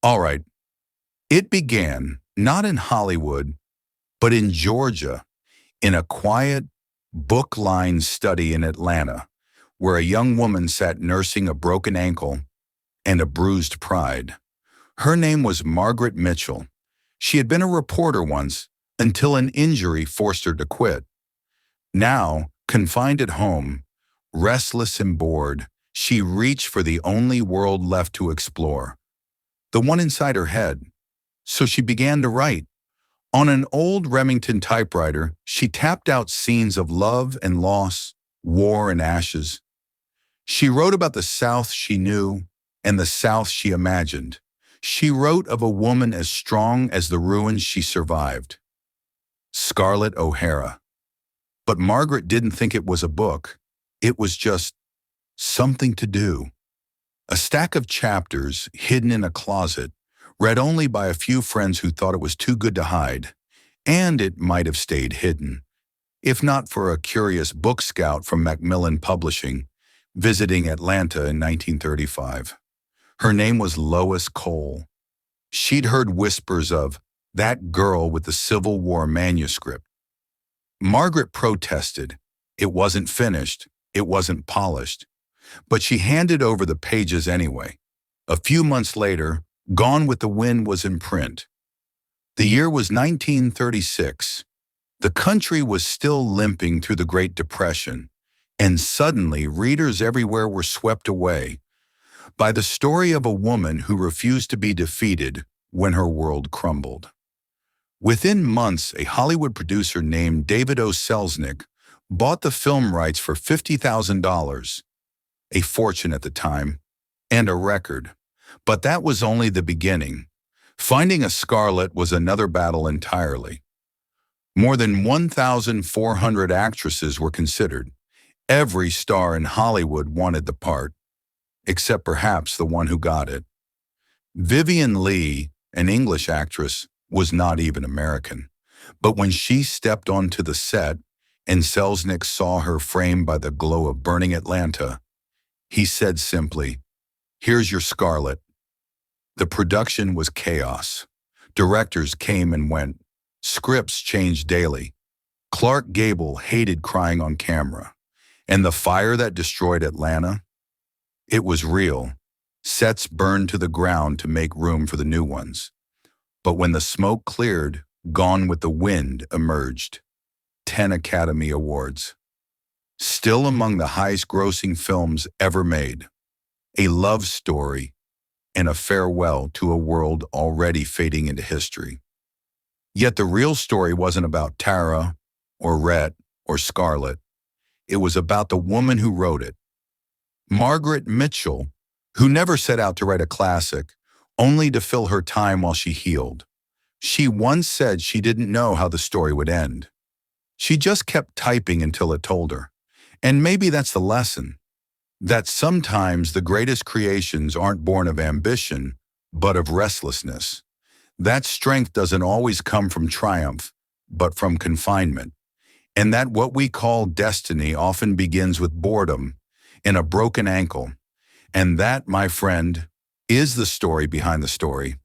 All right, it began not in Hollywood, but in Georgia, in a quiet, book-lined study in Atlanta, where a young woman sat nursing a broken ankle and a bruised pride. Her name was Margaret Mitchell. She had been a reporter once until an injury forced her to quit. Now, confined at home, restless and bored, she reached for the only world left to explore, the one inside her head. So she began to write. On an old Remington typewriter, she tapped out scenes of love and loss, war and ashes. She wrote about the South she knew and the South she imagined. She wrote of a woman as strong as the ruins she survived. Scarlett O'Hara. But Margaret didn't think it was a book. It was just something to do. A stack of chapters hidden in a closet, read only by a few friends who thought it was too good to hide. And it might have stayed hidden, if not for a curious book scout from Macmillan Publishing, visiting Atlanta in 1935. Her name was Lois Cole. She'd heard whispers of that girl with the Civil War manuscript. Margaret protested. It wasn't finished, it wasn't polished. But she handed over the pages anyway. A few months later, Gone with the Wind was in print. The year was 1936. The country was still limping through the Great Depression, and suddenly readers everywhere were swept away by the story of a woman who refused to be defeated when her world crumbled. Within months, a Hollywood producer named David O. Selznick bought the film rights for $50,000, a fortune at the time, and a record. But that was only the beginning. Finding a Scarlett was another battle entirely. More than 1,400 actresses were considered. Every star in Hollywood wanted the part, except perhaps the one who got it. Vivian Leigh, an English actress, was not even American. But when she stepped onto the set and Selznick saw her framed by the glow of burning Atlanta, he said simply, "Here's your Scarlett." The production was chaos. Directors came and went. Scripts changed daily. Clark Gable hated crying on camera. And the fire that destroyed Atlanta? It was real. Sets burned to the ground to make room for the new ones. But when the smoke cleared, Gone with the Wind emerged. 10 Academy Awards. Still among the highest-grossing films ever made. A love story and a farewell to a world already fading into history. Yet the real story wasn't about Tara or Rhett or Scarlett. It was about the woman who wrote it. Margaret Mitchell, who never set out to write a classic, only to fill her time while she healed. She once said she didn't know how the story would end. She just kept typing until it told her. And maybe that's the lesson. That sometimes the greatest creations aren't born of ambition, but of restlessness. That strength doesn't always come from triumph, but from confinement. And that what we call destiny often begins with boredom and a broken ankle. And that, my friend, is the story behind the story.